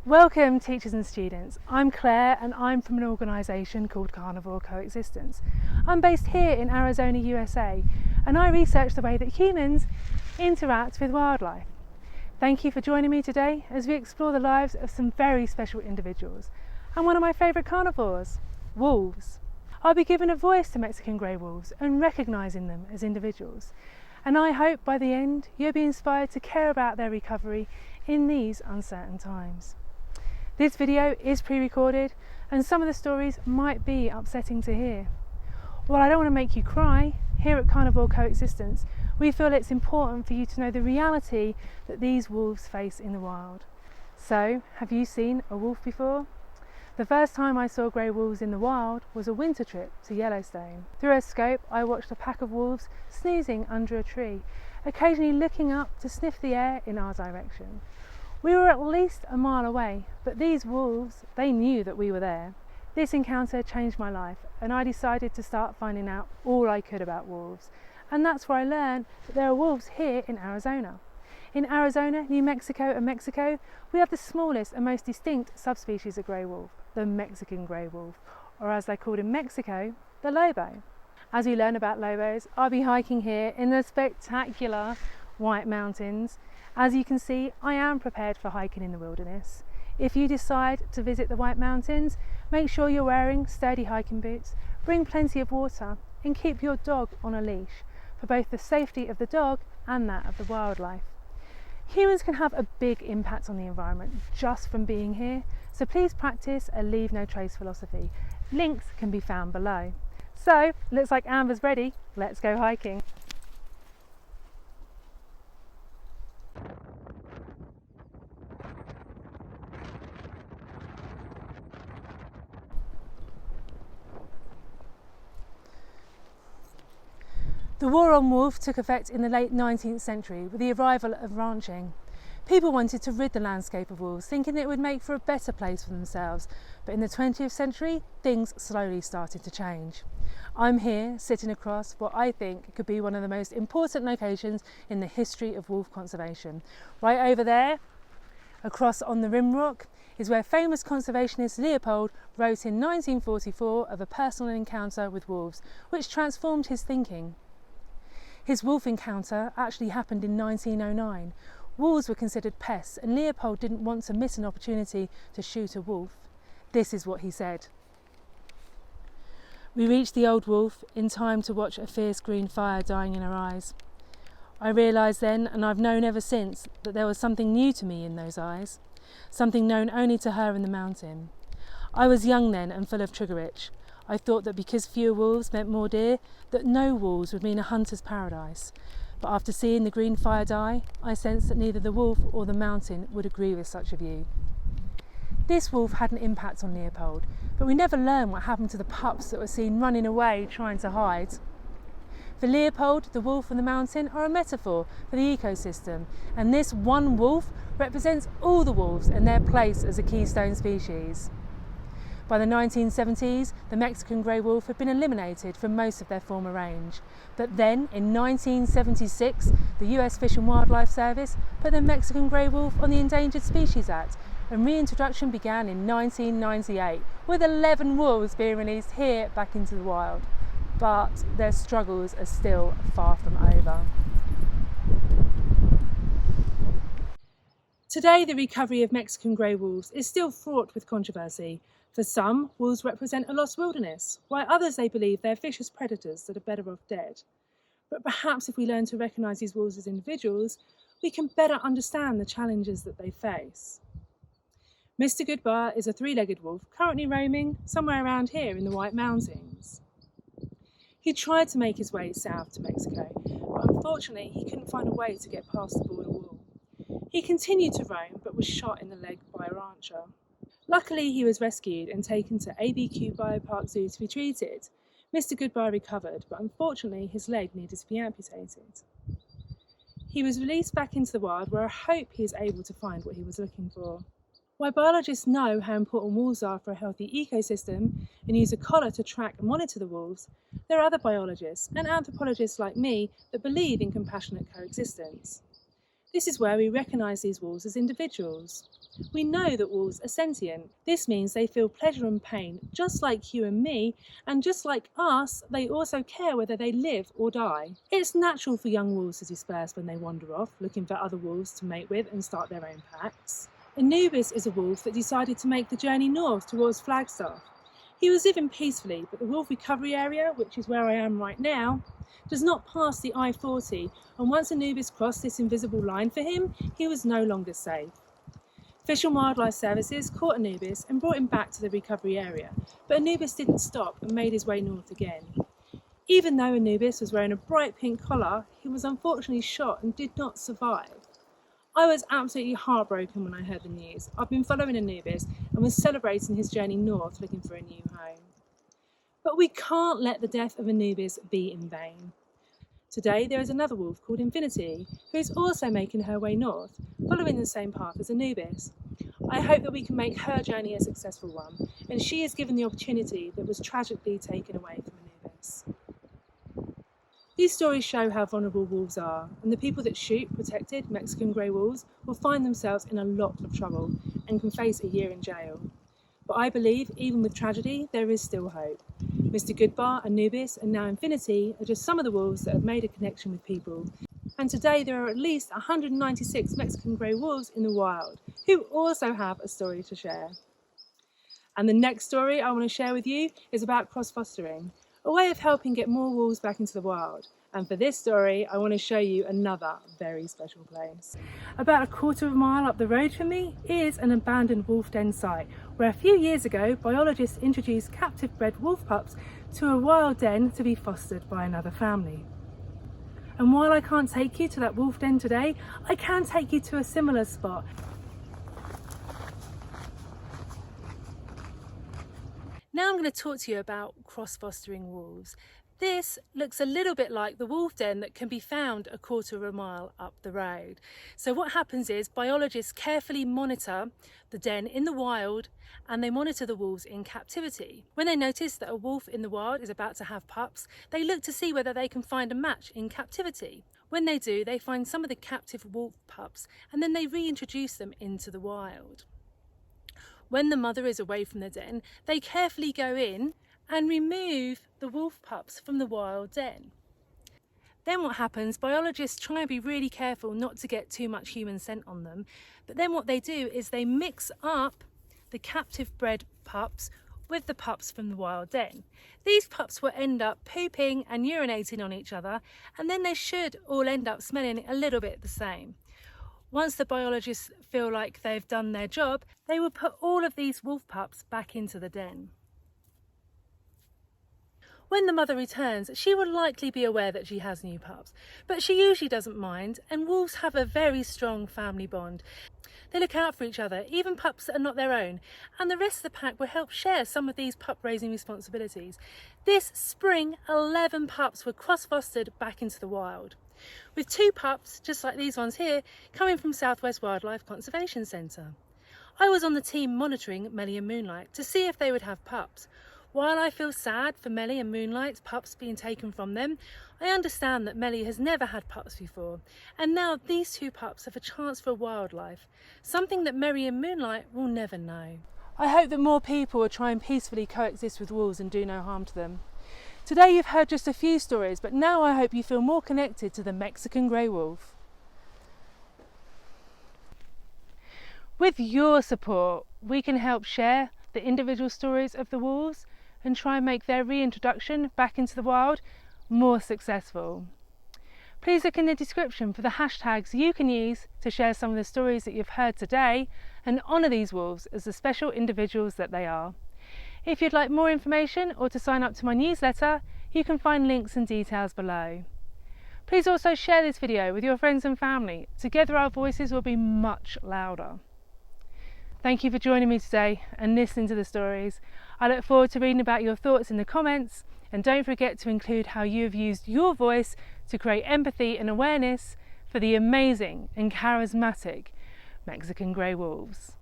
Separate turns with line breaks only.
Welcome teachers and students, I'm Claire and I'm from an organisation called Carnivore Coexistence. I'm based here in Arizona, USA, and I research the way that humans interact with wildlife. Thank you for joining me today as we explore the lives of some very special individuals and one of my favourite carnivores, wolves. I'll be giving a voice to Mexican grey wolves and recognising them as individuals, and I hope by the end you'll be inspired to care about their recovery in these uncertain times. This video is pre-recorded and some of the stories might be upsetting to hear. While I don't want to make you cry, here at Carnivore Coexistence we feel it's important for you to know the reality that these wolves face in the wild. So, have you seen a wolf before? The first time I saw grey wolves in the wild was a winter trip to Yellowstone. Through a scope I watched a pack of wolves snoozing under a tree, occasionally looking up to sniff the air in our direction. We were at least a mile away, but these wolves, they knew that we were there. This encounter changed my life and I decided to start finding out all I could about wolves. And that's where I learned that there are wolves here in Arizona. In Arizona, New Mexico and Mexico, we have the smallest and most distinct subspecies of grey wolf, the Mexican grey wolf, or as they're called in Mexico, the lobo. As we learn about lobos, I'll be hiking here in the spectacular White Mountains. As you can see, I am prepared for hiking in the wilderness. If you decide to visit the White Mountains, make sure you're wearing sturdy hiking boots, bring plenty of water, and keep your dog on a leash for both the safety of the dog and that of the wildlife. Humans can have a big impact on the environment just from being here, so please practice a leave no trace philosophy. Links can be found below. So, looks like Amber's ready, let's go hiking. The war on wolf took effect in the late 19th century with the arrival of ranching. People wanted to rid the landscape of wolves, thinking it would make for a better place for themselves, but in the 20th century, things slowly started to change. I'm here, sitting across what I think could be one of the most important locations in the history of wolf conservation. Right over there, across on the rim rock, is where famous conservationist Leopold wrote in 1944 of a personal encounter with wolves, which transformed his thinking. His wolf encounter actually happened in 1909. Wolves were considered pests and Leopold didn't want to miss an opportunity to shoot a wolf. This is what he said. We reached the old wolf in time to watch a fierce green fire dying in her eyes. I realised then, and I've known ever since, that there was something new to me in those eyes, something known only to her in the mountain. I was young then and full of trigger itch. I thought that because fewer wolves meant more deer, that no wolves would mean a hunter's paradise. But after seeing the green fire die, I sensed that neither the wolf or the mountain would agree with such a view. This wolf had an impact on Leopold, but we never learned what happened to the pups that were seen running away trying to hide. For Leopold, the wolf and the mountain are a metaphor for the ecosystem, and this one wolf represents all the wolves and their place as a keystone species. By the 1970s, the Mexican grey wolf had been eliminated from most of their former range. But then, in 1976, the US Fish and Wildlife Service put the Mexican grey wolf on the Endangered Species Act, and reintroduction began in 1998, with 11 wolves being released here back into the wild. But their struggles are still far from over. Today, the recovery of Mexican grey wolves is still fraught with controversy. For some, wolves represent a lost wilderness, while others they believe they're vicious predators that are better off dead. But perhaps if we learn to recognise these wolves as individuals, we can better understand the challenges that they face. Mr. Goodbar is a three-legged wolf currently roaming somewhere around here in the White Mountains. He tried to make his way south to Mexico, but unfortunately he couldn't find a way to get past the border wall. He continued to roam, but was shot in the leg by a rancher. Luckily, he was rescued and taken to ABQ Biopark Zoo to be treated. Mr. Goodbar recovered, but unfortunately his leg needed to be amputated. He was released back into the wild, where I hope he is able to find what he was looking for. While biologists know how important wolves are for a healthy ecosystem and use a collar to track and monitor the wolves, there are other biologists and anthropologists like me that believe in compassionate coexistence. This is where we recognise these wolves as individuals. We know that wolves are sentient. This means they feel pleasure and pain just like you and me, and just like us, they also care whether they live or die. It's natural for young wolves to disperse when they wander off, looking for other wolves to mate with and start their own packs. Anubis is a wolf that decided to make the journey north towards Flagstaff. He was living peacefully, but the wolf recovery area, which is where I am right now, does not pass the I-40, and once Anubis crossed this invisible line for him, he was no longer safe. Fish and Wildlife Services caught Anubis and brought him back to the recovery area, but Anubis didn't stop and made his way north again. Even though Anubis was wearing a bright pink collar, he was unfortunately shot and did not survive. I was absolutely heartbroken when I heard the news. I've been following Anubis and was celebrating his journey north looking for a new home. But we can't let the death of Anubis be in vain. Today there is another wolf called Infinity, who is also making her way north, following the same path as Anubis. I hope that we can make her journey a successful one, and she is given the opportunity that was tragically taken away from Anubis. These stories show how vulnerable wolves are, and the people that shoot protected Mexican grey wolves will find themselves in a lot of trouble and can face a year in jail. But I believe, even with tragedy, there is still hope. Mr. Goodbar, Anubis, and now Infinity are just some of the wolves that have made a connection with people. And today there are at least 196 Mexican grey wolves in the wild, who also have a story to share. And the next story I want to share with you is about cross-fostering, a way of helping get more wolves back into the wild. And for this story, I want to show you another very special place. About a quarter of a mile up the road from me is an abandoned wolf den site, where a few years ago, biologists introduced captive bred wolf pups to a wild den to be fostered by another family. And while I can't take you to that wolf den today, I can take you to a similar spot. Now I'm going to talk to you about cross-fostering wolves. This looks a little bit like the wolf den that can be found a quarter of a mile up the road. So what happens is biologists carefully monitor the den in the wild, and they monitor the wolves in captivity. When they notice that a wolf in the wild is about to have pups, they look to see whether they can find a match in captivity. When they do, they find some of the captive wolf pups and then they reintroduce them into the wild. When the mother is away from the den, they carefully go in and remove the wolf pups from the wild den. Then what happens, biologists try and be really careful not to get too much human scent on them, but then what they do is they mix up the captive bred pups with the pups from the wild den. These pups will end up pooping and urinating on each other, and then they should all end up smelling a little bit the same. Once the biologists feel like they've done their job, they will put all of these wolf pups back into the den. When the mother returns, she will likely be aware that she has new pups, but she usually doesn't mind, and wolves have a very strong family bond. They look out for each other, even pups that are not their own, and the rest of the pack will help share some of these pup raising responsibilities. This spring, 11 pups were cross-fostered back into the wild, with 2 pups, just like these ones here, coming from Southwest Wildlife Conservation Centre. I was on the team monitoring Melly and Moonlight to see if they would have pups. While I feel sad for Melly and Moonlight's pups being taken from them, I understand that Melly has never had pups before, and now these 2 pups have a chance for wildlife, something that Melly and Moonlight will never know. I hope that more people will try and peacefully coexist with wolves and do no harm to them. Today you've heard just a few stories, but now I hope you feel more connected to the Mexican grey wolf. With your support, we can help share the individual stories of the wolves and try and make their reintroduction back into the wild more successful. Please look in the description for the hashtags you can use to share some of the stories that you've heard today and honour these wolves as the special individuals that they are. If you'd like more information or to sign up to my newsletter, you can find links and details below. Please also share this video with your friends and family. Together our voices will be much louder. Thank you for joining me today and listening to the stories. I look forward to reading about your thoughts in the comments, and don't forget to include how you have used your voice to create empathy and awareness for the amazing and charismatic Mexican grey wolves.